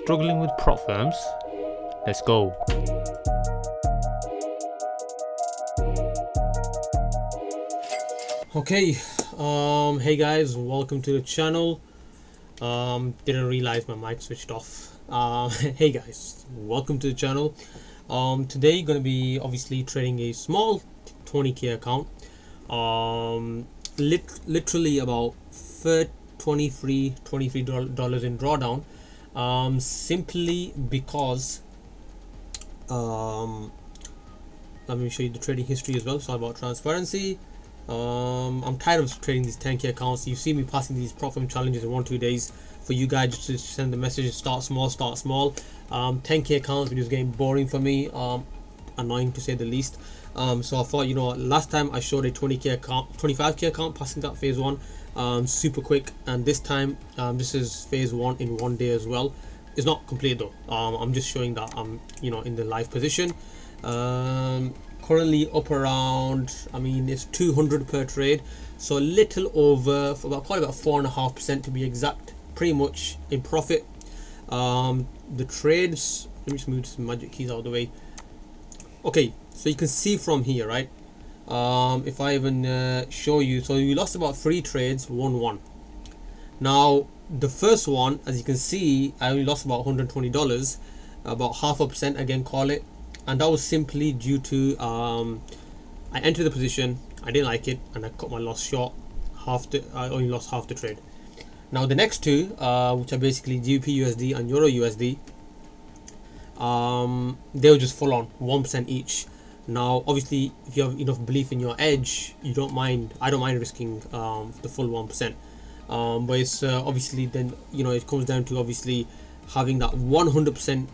Struggling with prop firms? Let's go. Okay, hey guys, welcome to the channel. Didn't realize my mic switched off. Hey guys, welcome to the channel. Today gonna be obviously trading a small 20k account. Literally about $23 in drawdown. Simply because let me show you the trading history as well. So about transparency. I'm tired of trading these 10k accounts. You see me passing these prop firm challenges in 1-2 days for you guys just to send the message, start small. 10k accounts were just getting boring for me, annoying to say the least. So I thought, last time I showed a 20k account, 25k account passing that phase 1 super quick, and this time this is phase 1 in 1 day as well. It's not complete though. I'm just showing that I'm in the live position. Currently up around, it's 200 per trade, so a little over, probably about 4.5% to be exact, pretty much in profit. The trades, let me just move some magic keys out of the way. Okay, so you can see from here, right? If I even show you, so we lost about 3 trades, 1-1. Now the first one, as you can see, I only lost about $120, about 0.5% again, call it. And that was simply due to I entered the position, I didn't like it, and I cut my loss short. I only lost half the trade. Now the next two, which are basically GBP USD and Euro USD, they were just full on 1% each. Now obviously, if you have enough belief in your edge, I don't mind risking the full 1%. But it's obviously then it comes down to obviously having that 100%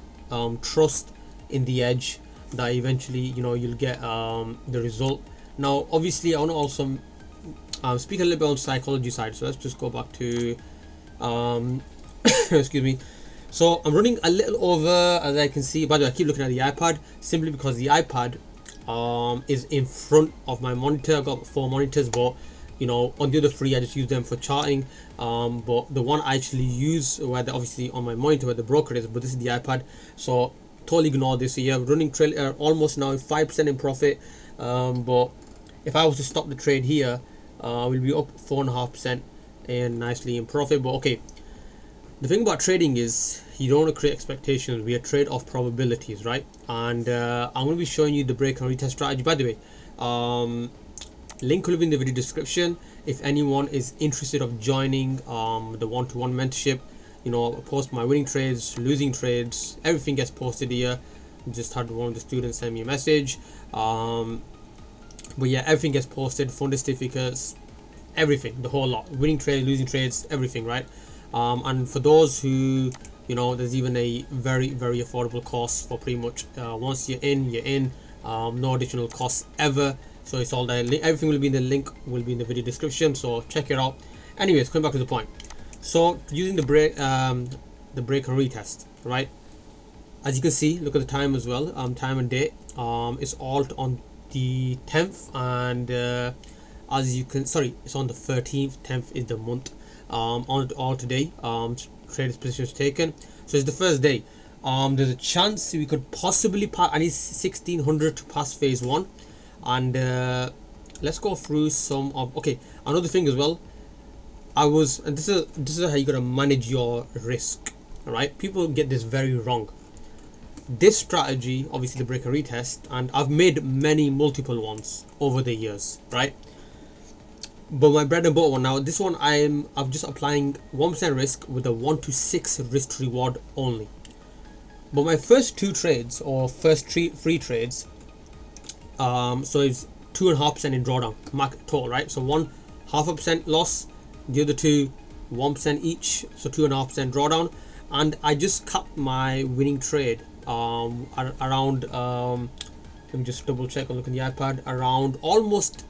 trust in the edge that eventually you'll get the result. Now obviously I want to also speak a little bit on psychology side, so let's just go back to excuse me. So I'm running a little over, as I can see. By the way, I keep looking at the iPad simply because the iPad is in front of my monitor. I've got 4 monitors, but on the other 3 I just use them for charting, but the one I actually use where obviously on my monitor where the broker is, but this is the iPad, so totally ignore this. So yeah, running trade almost now 5% in profit, but if I was to stop the trade here, we'll be up 4.5% and nicely in profit. But okay, the thing about trading is you don't want to create expectations. We are trade off probabilities, right? And I'm going to be showing you the break and retest strategy. By the way, link will be in the video description if anyone is interested of joining the one-to-one mentorship. I post my winning trades, losing trades, everything gets posted here. Just had one of the students send me a message, but yeah, everything gets posted, funded certificates, everything, the whole lot, winning trades, losing trades, everything, right? And for those who there's even a very affordable course for pretty much once you're in, no additional costs ever. So it's all there. Everything will be in the link, will be in the video description, so check it out. Anyways, coming back to the point. So using the break and retest, right? As you can see, look at the time as well. Time and date. It's all on the 10th, and as you can, it's on the 13th. 10th is the month. On all today. Traders positions taken. So it's the first day. There's a chance we could possibly pass. I need 1600 to pass phase 1, and let's go through some of. Okay, another thing as well. And this is how you gotta manage your risk. All right, people get this very wrong. This strategy, obviously the break and retest, and I've made multiple ones over the years, right? But my bread and butter one now, this one I'm just applying 1% risk with a 1 to 6 risk reward only. But my first 2 trades, or first 3 trades, so it's 2.5% in drawdown market total, right? So 1.5% loss. The other 2 1% each, so 2.5% drawdown, and I just capped my winning trade around let me just double check. I'm looking at the iPad, around almost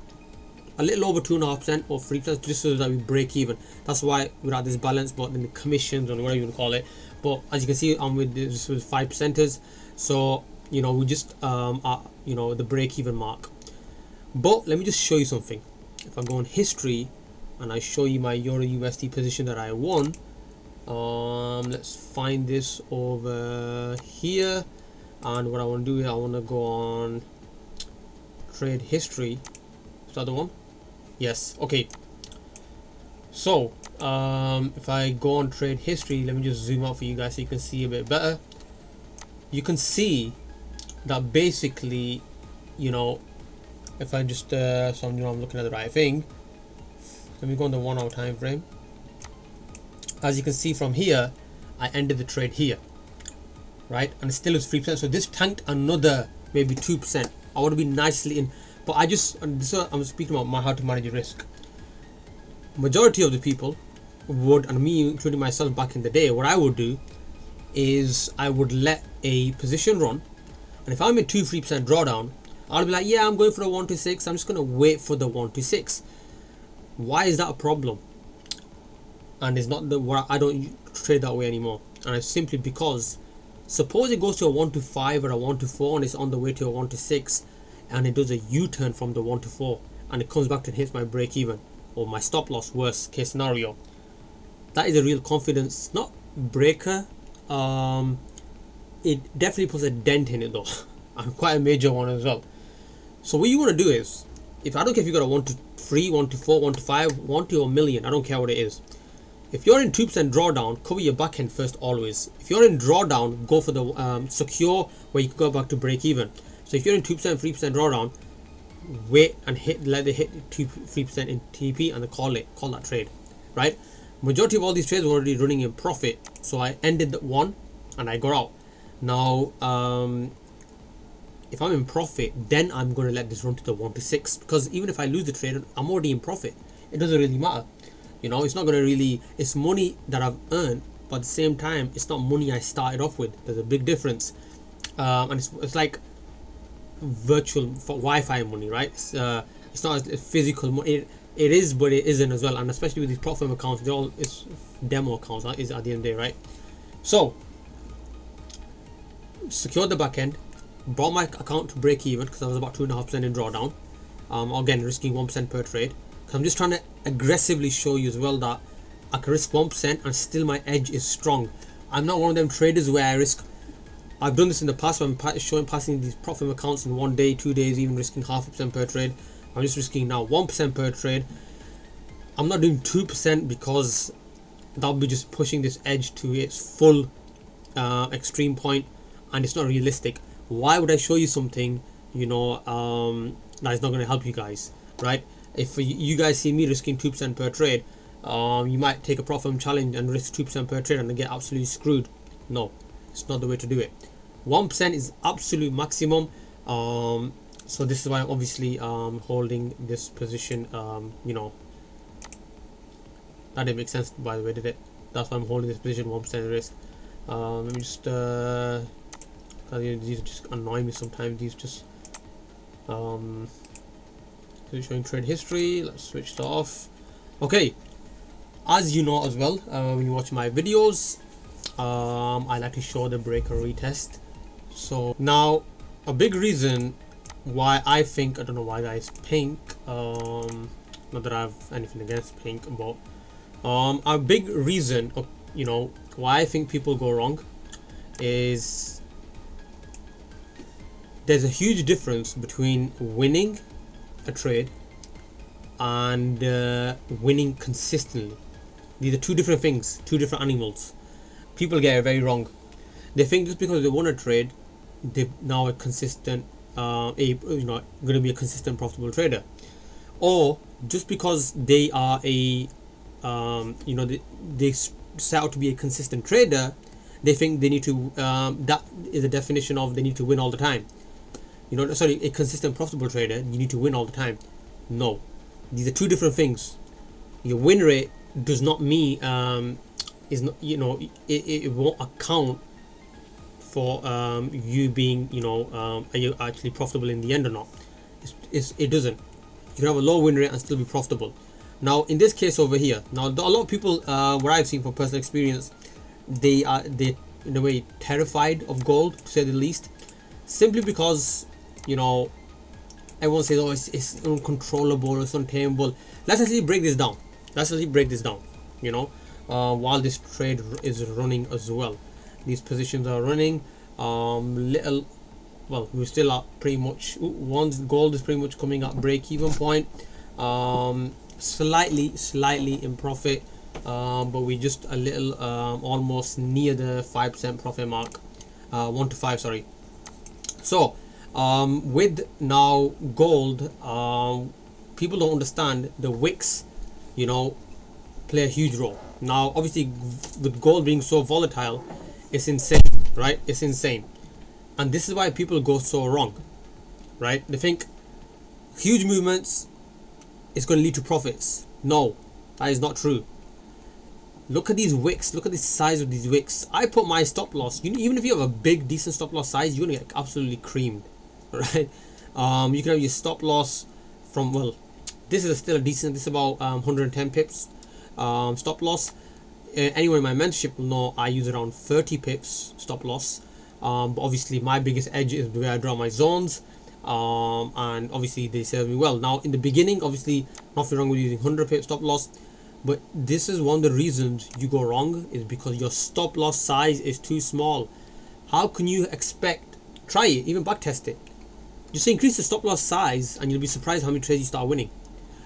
a little over 2.5% or 3%, just so that we break even. That's why we're at this balance, but then the commissions or whatever you want to call it. But as you can see, I'm with this with 5%ers, so we just at the break even mark. But let me just show you something. If I go on history and I show you my Euro USD position that I won, Let's find this over here, and what I want to do is I want to go on trade history. Is that the one? Yes. Okay, so if I go on trade history, let me just zoom out for you guys so you can see a bit better. You can see that basically, you know, if I just so I'm looking at the right thing. Let me go on the 1 hour time frame. As you can see from here, I ended the trade here, right? And it still is 3%. So this tanked another maybe 2%. I would have been nicely in, but I just, I'm speaking about how to manage risk. Majority of the people would, and me including myself back in the day, what I would do is I would let a position run, and if I'm in 2-3% drawdown, I'll be like, yeah, I'm going for a 1 to 6. I'm just going to wait for the 1 to 6. Why is that a problem? And it's not the I don't trade that way anymore, and it's simply because suppose it goes to a 1 to 5 or a 1 to 4 and it's on the way to a 1 to 6, and it does a U-turn from the 1 to 4 and it comes back and hits my break even or my stop loss, worst case scenario. That is a real confidence not breaker. It definitely puts a dent in it though, and quite a major one as well. So what you want to do is, if I don't care if you got a 1 to 3, 1 to 4, 1 to 5, 1 to a million, I don't care what it is. If you're in 2% drawdown, cover your back end first always. If you're in drawdown, go for the secure where you can go back to break even. So if you're in 2%, 3% drawdown, wait and let it hit 2-3% in TP and then call that trade, right? Majority of all these trades were already running in profit, so I ended the one and I got out. Now if I'm in profit, then I'm going to let this run to the 1 to 6, because even if I lose the trade, I'm already in profit. It doesn't really matter, you know. It's not going to really, it's money that I've earned, but at the same time it's not money I started off with. There's a big difference. And it's like virtual Wi-Fi money, right? It's not physical money. It is, but it isn't as well. And especially with these profit accounts, it's demo accounts, that is at the end of the day, right? So secured the back end, brought my account to break even because I was about 2.5% in drawdown. Again, risking 1% per trade. I'm just trying to aggressively show you as well that I can risk 1% and still my edge is strong. I'm not one of them traders where I risk. I've done this in the past when I'm passing these profit accounts in 1 day, 2 days, even risking 0.5% per trade. I'm just risking now 1% per trade. I'm not doing 2% because that'll be just pushing this edge to its full extreme point, and it's not realistic. Why would I show you something, you know, that is not going to help you guys, right? If you guys see me risking 2% per trade, you might take a profit challenge and risk 2% per trade and then get absolutely screwed. No, it's not the way to do it. 1% is absolute maximum. So this is why I'm obviously holding this position. You know, that didn't make sense, by the way, did it? That's why I'm holding this position, 1% risk. Let me just these just annoy me sometimes. These just showing trade history. Let's switch that off. Okay, as you know as well, when you watch my videos, I like to show the break or retest. So now a big reason why I think, I don't know why guys, pink, not that I have anything against pink, but a big reason of, you know, why I think people go wrong is there's a huge difference between winning a trade and winning consistently. These are two different things, two different animals. People get it very wrong. They think just because they won a trade, they're now a consistent, going to be a consistent profitable trader, or just because they are a, they set out to be a consistent trader, they think they need to. That is a definition of they need to win all the time. You know, sorry, a consistent profitable trader, you need to win all the time. No, these are two different things. Your win rate does not mean is not, you know, it won't account for you being, you know, are you actually profitable in the end or not. It doesn't. You can have a low win rate and still be profitable. Now in this case over here, now a lot of people, what I've seen from personal experience, they in a way terrified of gold, to say the least, simply because, you know, everyone says, oh, it's uncontrollable, it's untamable. Let's actually break this down. You know, while this trade is running as well. These positions are running. Little, well, we still are pretty much, once gold is pretty much coming at break-even point. Slightly in profit, but we just a little almost near the 5% profit mark, 1 to 5, sorry. So with now gold, people don't understand the wicks, you know, play a huge role. Now obviously with gold being so volatile, it's insane, right? It's insane, and this is why people go so wrong, right? They think huge movements is going to lead to profits. No, that is not true. Look at these wicks. Look at the size of these wicks. I put my stop loss. Even if you have a big, decent stop loss size, you're going to get absolutely creamed, right? You can have your stop loss from, well, this is still a decent, this is about 110 pips stop loss. Anyone in my mentorship will know I use around 30 pips stop loss. But obviously my biggest edge is where I draw my zones. And obviously they serve me well. Now in the beginning, obviously nothing wrong with using 100 pip stop loss, but this is one of the reasons you go wrong, is because your stop loss size is too small. How can you expect, try it, even back test it, just increase the stop loss size and you'll be surprised how many trades you start winning.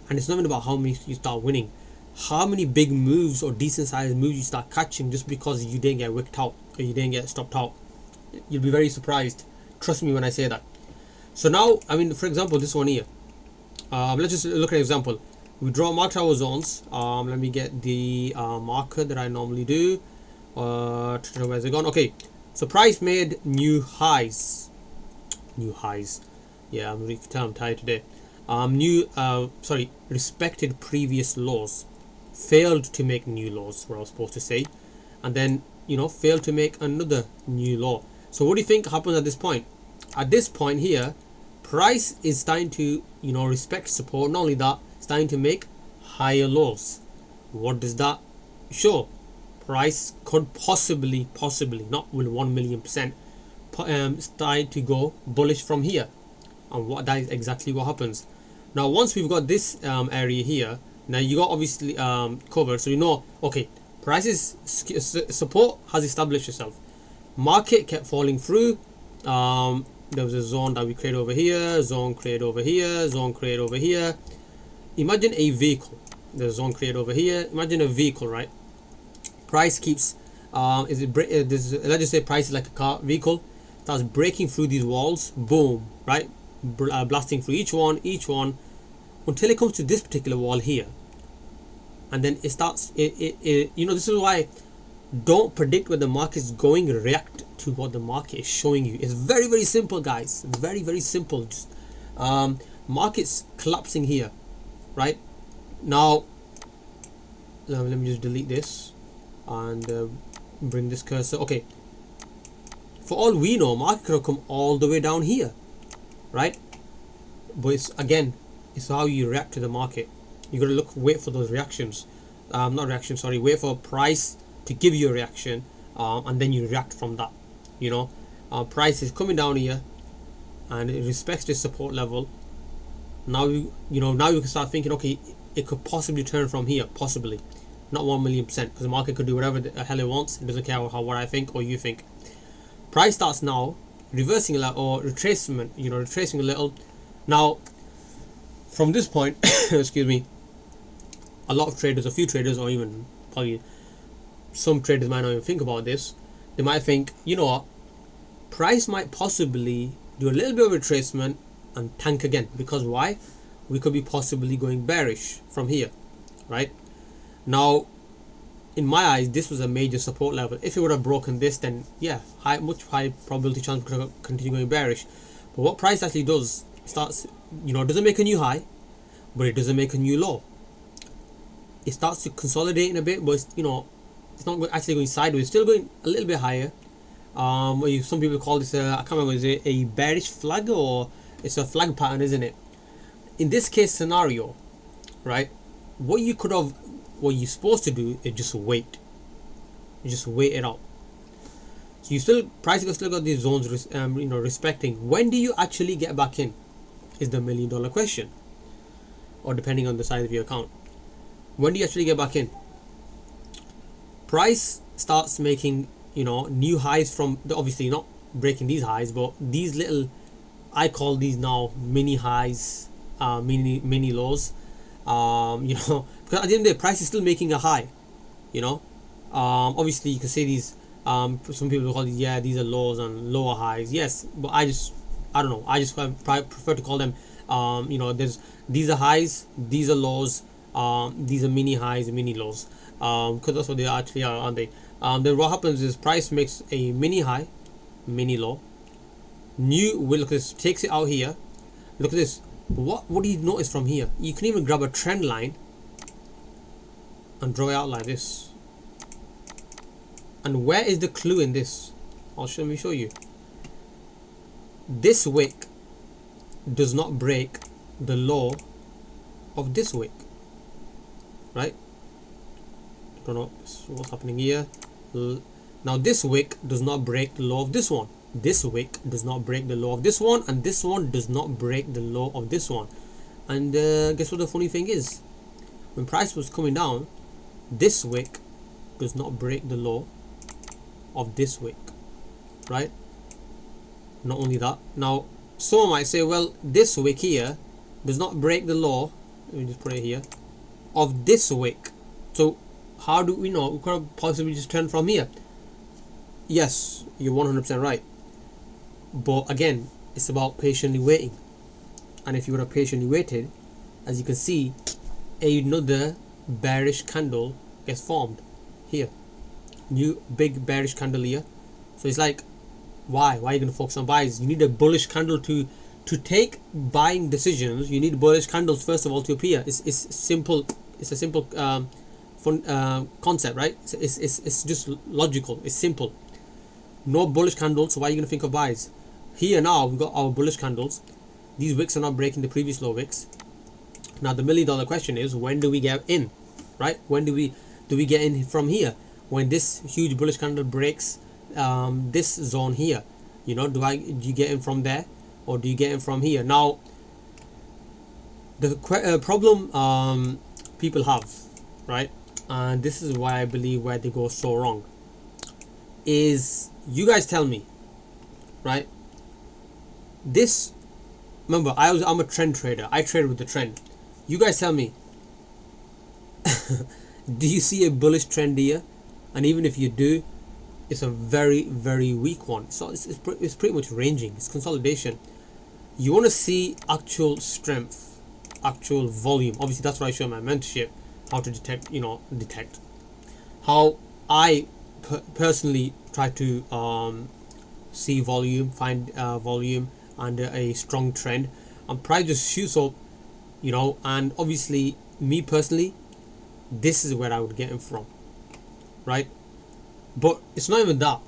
And it's not even about how many you start winning, how many big moves or decent sized moves you start catching just because you didn't get wicked out or you didn't get stopped out. You'll be very surprised, trust me when I say that. So now, I mean, for example, this one here, let's just look at an example. We draw mark our zones. Let me get the marker that I normally do. Where's it gone? Okay, so price made new highs. Yeah, you can tell I'm tired today. Respected previous lows, failed to make new lows, what I was supposed to say, and then, you know, failed to make another new low. So what do you think happens at this point? At this point here, price is starting to, you know, respect support. Not only that, starting to make higher lows. What does that show? Price could possibly, not with 1,000,000%, start to go bullish from here. And that is exactly what happens. Now once we've got this area here, now you got obviously covered, so you know, okay, prices support has established itself. Market kept falling through. There was a zone that we create over here, zone create over here, zone create over here. Imagine a vehicle. There's a zone create over here. Imagine a vehicle, right? Price keeps let's just say price is like a car vehicle, starts breaking through these walls, boom, right? Blasting through each one until it comes to this particular wall here, and then it starts you know, this is why don't predict where the market is going, react to what the market is showing you. It's very, very simple, guys. Very, very simple. Just market's collapsing here, right? Now let me just delete this and bring this cursor. Okay, for all we know, market could have come all the way down here, right? But it's, again, it's how you react to the market. You got to wait for those reactions, not reaction, sorry, wait for price to give you a reaction, and then you react from that. You know, price is coming down here and it respects this support level. Now you can start thinking, okay, it could possibly turn from here, possibly, not 1,000,000%, because the market could do whatever the hell it wants. It doesn't care what I think or you think. Price starts now reversing a little, or retracing a little. Now from this point excuse me, a lot of traders, a few traders, or even probably some traders might not even think about this. They might think, you know what, price might possibly do a little bit of retracement and tank again, because why? We could be possibly going bearish from here, right? Now in my eyes, this was a major support level. If it would have broken this, then yeah, much high probability chance to continue going bearish. But what price actually does, starts, you know, it doesn't make a new high, but it doesn't make a new low. It starts to consolidate in a bit, but it's, you know, it's not actually going sideways. It's still going a little bit higher. Some people call this I can't remember, is it a bearish flag, or it's a flag pattern, isn't it? In this case scenario, right, what you're supposed to do is just wait. You just wait it out. So price still got these zones, respecting. When do you actually get back in? Is the $1 million question, or depending on the size of your account. When do you actually get back in? price starts making, you know, new highs from obviously not breaking these highs, but these little, I call these now mini highs, mini lows, you know, because at the end of the day, price is still making a high, you know. Obviously you can say these, some people call these, yeah, these are lows and lower highs, yes, but I don't know, I just prefer to call them, you know, these are highs, these are lows, these are mini highs, mini lows, because that's what they actually are, aren't they? Then what happens is price makes a mini high, mini low, look at this, takes it out here. Look at this. What do you notice from here? You can even grab a trend line and draw it out like this. And where is the clue in this? Let me show you. This wick does not break the low of this wick, right? Don't know what's happening here. Now this wick does not break the low of this one. This wick does not break the low of this one, and this one does not break the low of this one. And guess what the funny thing is? When price was coming down, this wick does not break the low of this wick, right? Not only that, now someone might say, well, this wick here does not break the low, let me just put it here, of this wick. So how do we know? We could possibly just turn from here. Yes, you're 100% right. But again, it's about patiently waiting. And if you would have patiently waited, as you can see, another bearish candle gets formed here. New big bearish candle here. So it's like, why are you going to focus on buys? You need a bullish candle to take buying decisions. You need bullish candles first of all to appear. It's simple. It's a simple concept, right? It's just logical. It's simple. No bullish candles, so why are you going to think of buys? Here now we've got our bullish candles. These wicks are not breaking the previous low wicks. Now the $1 million question is, when do we get in, right? When do we get in from here? When this huge bullish candle breaks this zone here, you know, do you get in from there, or do you get in from here? Now the problem people have, right, and this is why I believe where they go so wrong, is you guys tell me, right? This, remember, I'm a trend trader. I trade with the trend. You guys tell me, do you see a bullish trend here? And even if you do, it's a very, very weak one. So it's pretty much ranging. It's consolidation. You want to see actual strength, actual volume. Obviously, that's what I show in my mentorship, how to detect how I personally try to see volume, find volume under a strong trend, and price just shoots up, you know. And obviously, me personally, this is where I would get in from, right? But it's not even that.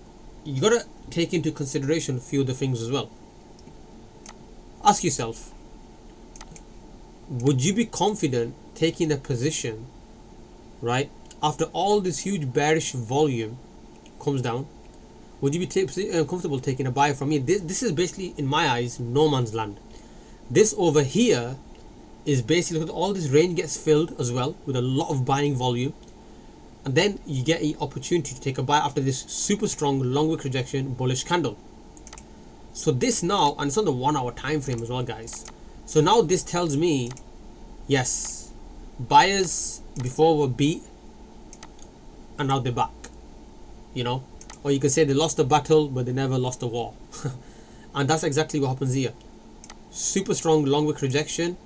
You gotta take into consideration a few other things as well. Ask yourself, would you be confident taking a position, right, after all this huge bearish volume comes down? Would you be comfortable taking a buy from here? This is basically, in my eyes, no man's land. This over here is basically, look at all this range gets filled as well with a lot of buying volume, and then you get an opportunity to take a buy after this super strong long wick rejection bullish candle. So this now, and it's on the 1 hour time frame as well, guys. So now this tells me, yes, buyers before were beat and now they're back, you know. Or you can say they lost the battle but they never lost the war. And that's exactly what happens here. Super strong long wick rejection.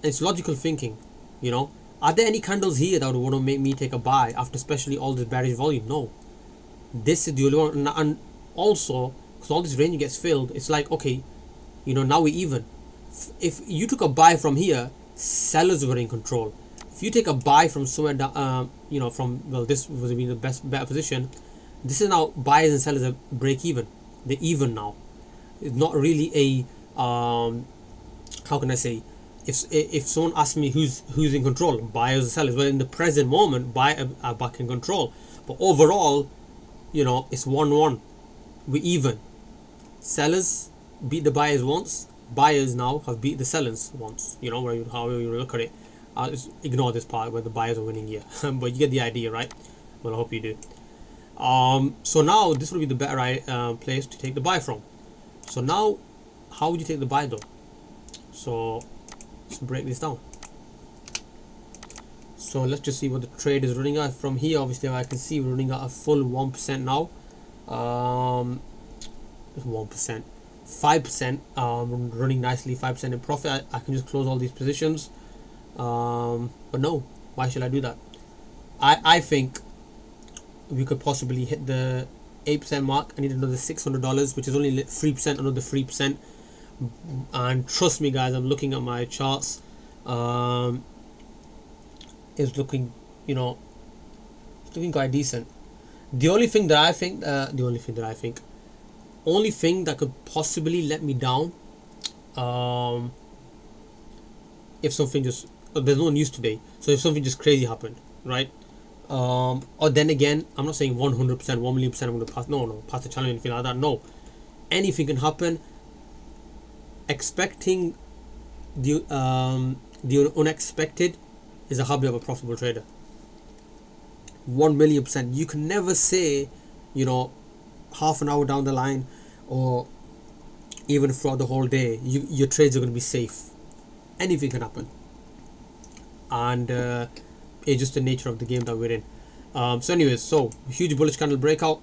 It's logical thinking, you know. Are there any candles here that would want to make me take a buy after especially all this bearish volume? No. This is the only one. And also, because all this range gets filled, it's like, okay, you know, now we're even. If you took a buy from here, sellers were in control. If you take a buy from somewhere down, you know, from, well, this was the better position. This is now buyers and sellers are break even. They're even now. It's not really a how can I say? If someone asks me who's in control, buyers or sellers, well, in the present moment, buyers are back in control. But overall, you know, it's 1-1. We're even. Sellers beat the buyers once. Buyers now have beat the sellers once. You know, however you look at it. I'll just ignore this part where the buyers are winning here. But you get the idea, right? Well, I hope you do. So now this will be the better place to take the buy from. So now, how would you take the buy though? So let's break this down. So let's just see what the trade is running at from here. Obviously, I can see we're running at a full 1% now. 1%, 5%, running nicely, 5% in profit. I can just close all these positions. But no, why should I do that? I think we could possibly hit the 8% mark. I need another $600, which is only 3%, another 3%. And trust me, guys, I'm looking at my charts. It's looking, it's looking quite decent. The only thing that I think, only thing that could possibly let me down, if something just, there's no news today, so if something just crazy happened, right? Or then again, I'm not saying 100%, 1,000,000% I'm going to pass, pass the challenge, anything like that. No, anything can happen. Expecting the unexpected is a hobby of a profitable trader. 1,000,000%. You can never say, half an hour down the line or even throughout the whole day, your trades are going to be safe. Anything can happen. And it's just the nature of the game that we're in. So anyways, so huge bullish candle breakout.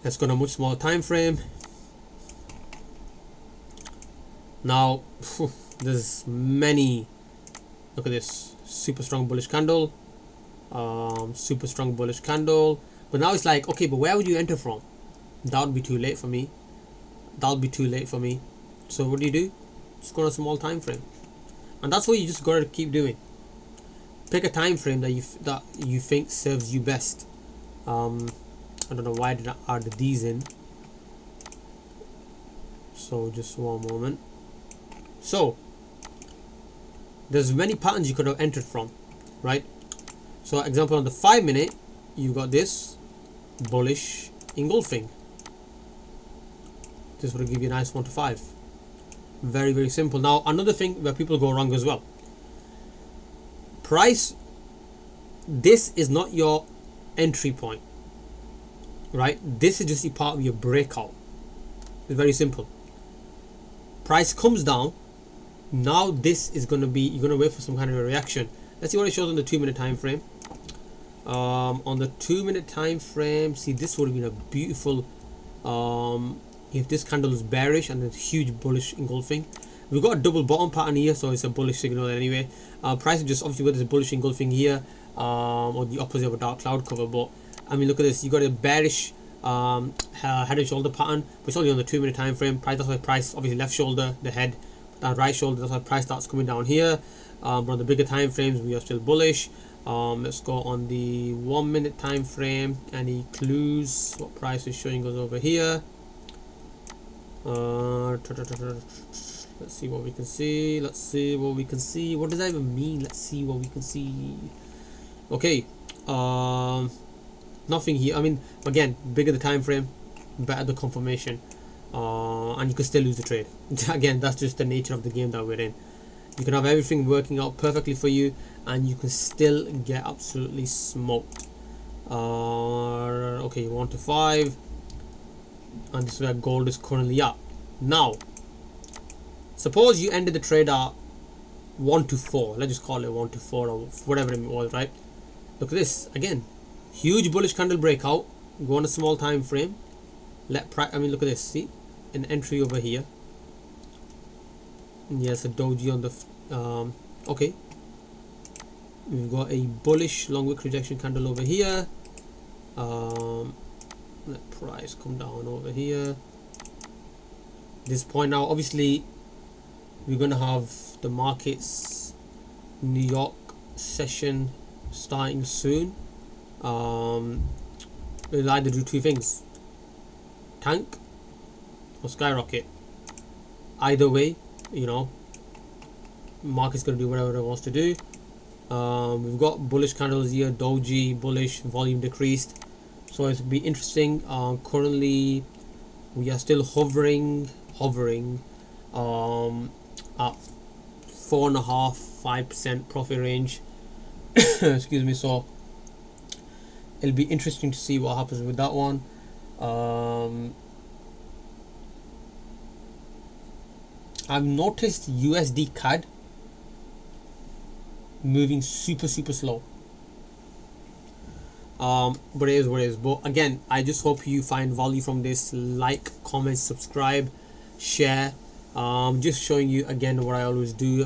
Let's go on a much smaller time frame. Now, there's many. Look at this, super strong bullish candle. Super strong bullish candle. But now it's like, okay, but where would you enter from? That would be too late for me. That would be too late for me. So what do? Just go on a small time frame, and that's what you just gotta keep doing. Pick a time frame that you think serves you best. I don't know why I did add these in. So just one moment. So there's many patterns you could have entered from, right? So example, on the 5-minute, you got this bullish engulfing. This will give you a nice 1 to 5. Very, very simple. Now, another thing where people go wrong as well. Price, this is not your entry point, right? This is just a part of your breakout. It's very simple. Price comes down. Now this is going to be, you're going to wait for some kind of a reaction. Let's see what it shows on the 2-minute time frame. On the 2-minute time frame, see, this would have been a beautiful, if this candle is bearish and then huge bullish engulfing. We've got a double bottom pattern here, so it's a bullish signal anyway. Price is just obviously whether it's bullish engulfing here, or the opposite of a dark cloud cover. But I mean, look at this, you got a bearish head and shoulder pattern, but it's only on the 2-minute time frame. Price, that's why price obviously left shoulder, the head, right shoulder, that's why price starts coming down here. But on the bigger time frames, we are still bullish. Let's go on the 1-minute time frame. Any clues what price is showing us over here? Let's see what we can see. Let's see what we can see. What does that even mean? Let's see what we can see. Okay, nothing here. I mean, again, bigger the time frame, better the confirmation, and you can still lose the trade. Again, that's just the nature of the game that we're in. You can have everything working out perfectly for you, and you can still get absolutely smoked. Okay, 1 to 5, and this is where gold is currently at. Now, suppose you ended the trade at 1 to 4. Let's just call it 1 to 4 or whatever it was, right? Look at this again. Huge bullish candle breakout. Go on a small time frame. Look at this. See, an entry over here. Yes, a doji on the okay. We've got a bullish long wick rejection candle over here. Let price come down over here. This point now, obviously, we're gonna have the markets New York session starting soon. We'll either do two things: tank or skyrocket. Either way, market's gonna do whatever it wants to do. We've got bullish candles here, doji bullish, volume decreased, so it's be interesting. Currently we are still hovering at 4.5-5% profit range. Excuse me. So it'll be interesting to see what happens with that one. I've noticed USD CAD moving super slow. But it is what it is. But again, I just hope you find value from this. Like, comment, subscribe, share. Just showing you again what I always do.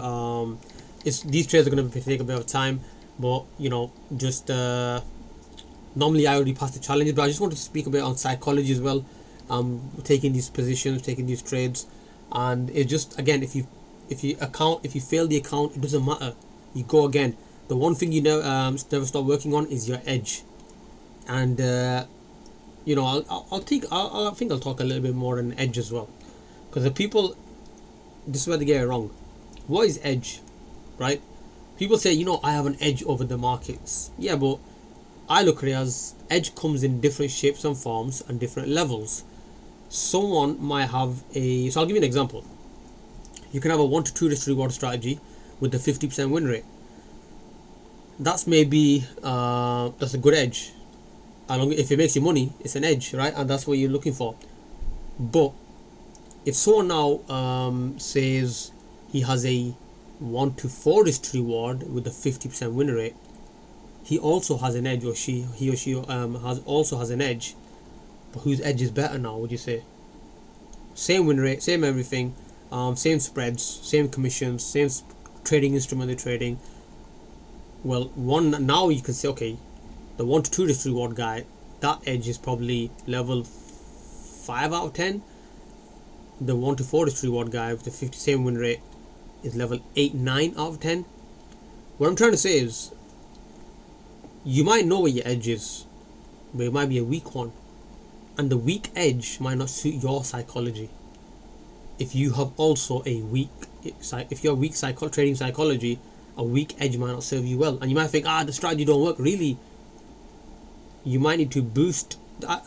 These trades are going to take a bit of time, but you know, just normally I already passed the challenges, but I just want to speak a bit on psychology as well. Taking these positions, taking these trades, and it just, again, if you fail the account, it doesn't matter. You go again. The one thing you never stop working on is your edge. And you know, I think I'll talk a little bit more on edge as well, because the people, this is where they get it wrong. What is edge, right? People say, you know, I have an edge over the markets. Yeah, but I look at it as edge comes in different shapes and forms and different levels. Someone might have so I'll give you an example. You can have a 1 to 2 risk reward strategy with the 50% win rate. That's maybe that's a good edge. If it makes you money, it's an edge, right? And that's what you're looking for. But if someone now says he has a 1 to 4 risk reward with a 50% win rate, he also has an edge, or he or she also has an edge. But whose edge is better now, would you say? Same win rate, same everything, same spreads, same commissions, same trading instrument they're trading. Well, now you can say, okay, the 1 to 2 risk reward guy, that edge is probably level 5 out of 10. The 1 to 4 risk reward guy with the 50% win rate is level 8-9 out of 10. What I'm trying to say is, you might know what your edge is, but it might be a weak one, and the weak edge might not suit your psychology. If you have also a weak, if you're weak trading psychology, a weak edge might not serve you well, and you might think, the strategy don't work. Really, you might need to boost.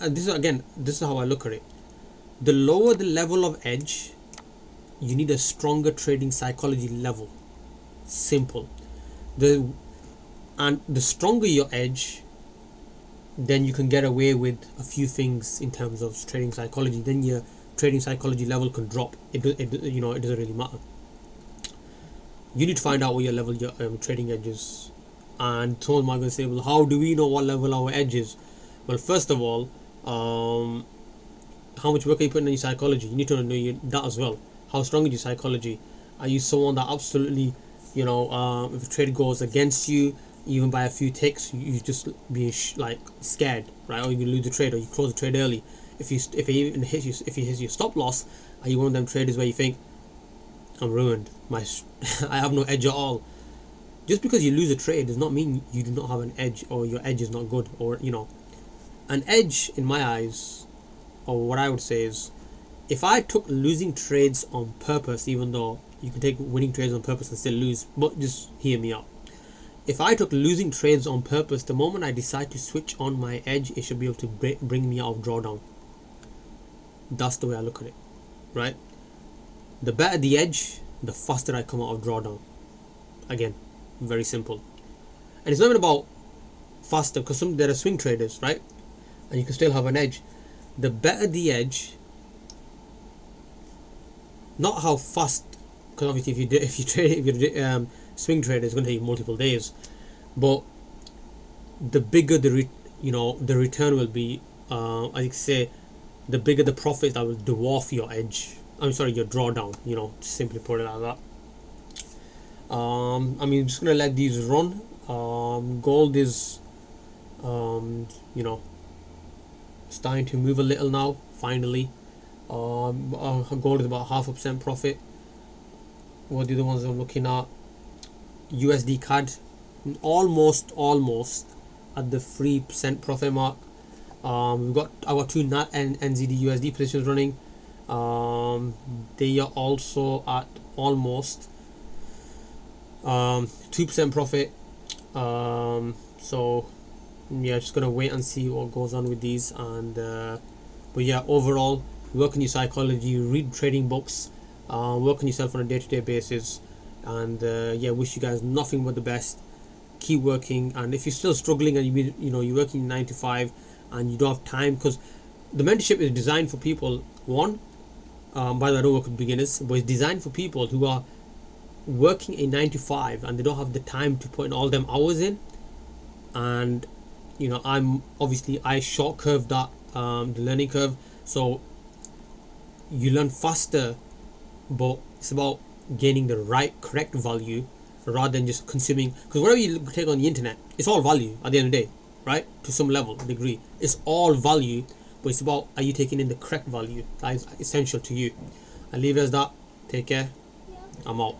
This is how I look at it. The lower the level of edge, you need a stronger trading psychology level. Simple. And the stronger your edge, then you can get away with a few things in terms of trading psychology. Then your trading psychology level can drop. It doesn't really matter. You need to find out what your level your trading edge is. And someone might going to say, well, how do we know what level our edge is? Well, first of all, how much work are you putting in your psychology? You need to know that as well. How strong is your psychology? Are you someone that absolutely, if a trade goes against you, even by a few ticks, you just being scared, right? Or you lose the trade, or you close the trade early. If he hits your stop loss, are you one of them traders where you think, I'm ruined, I have no edge at all? Just because you lose a trade does not mean you do not have an edge, or your edge is not good, or an edge in my eyes, or what I would say is, if I took losing trades on purpose, even though you can take winning trades on purpose and still lose, but just hear me out. If I took losing trades on purpose, the moment I decide to switch on my edge, it should be able to bring me out of drawdown. That's the way I look at it, right? The better the edge, the faster I come out of drawdown. Again, very simple. And it's not even about faster, because there are swing traders, right? And you can still have an edge. The better the edge, not how fast, because obviously if you're swing trader, it's going to take multiple days, but the bigger the return will be. I say the bigger the profit that will dwarf your edge. Your drawdown. Simply put it like that. I'm just gonna let these run. Gold is, starting to move a little now. Finally, gold is about 0.5% profit. What are the other ones I'm looking at? USD CAD, almost at the 3% profit mark. I got two NAT and NZD USD positions running. They are also at almost 2% profit. So yeah, just gonna wait and see what goes on with these. And but yeah, overall, work on your psychology, read trading books, work on yourself on a day-to-day basis. And yeah, wish you guys nothing but the best. Keep working, and if you're still struggling and you're working 9 to 5 and you don't have time, because the mentorship is designed for people, one, by the way, I don't work with beginners, but it's designed for people who are working a 9 to 5 and they don't have the time to put in all them hours in. And I short curve that the learning curve, so you learn faster, but it's about gaining the correct value rather than just consuming, because whatever you take on the internet, it's all value at the end of the day, right? To some level, degree, it's all value, but it's about, are you taking in the correct value that is essential to you? I leave it as that. Take care. I'm out.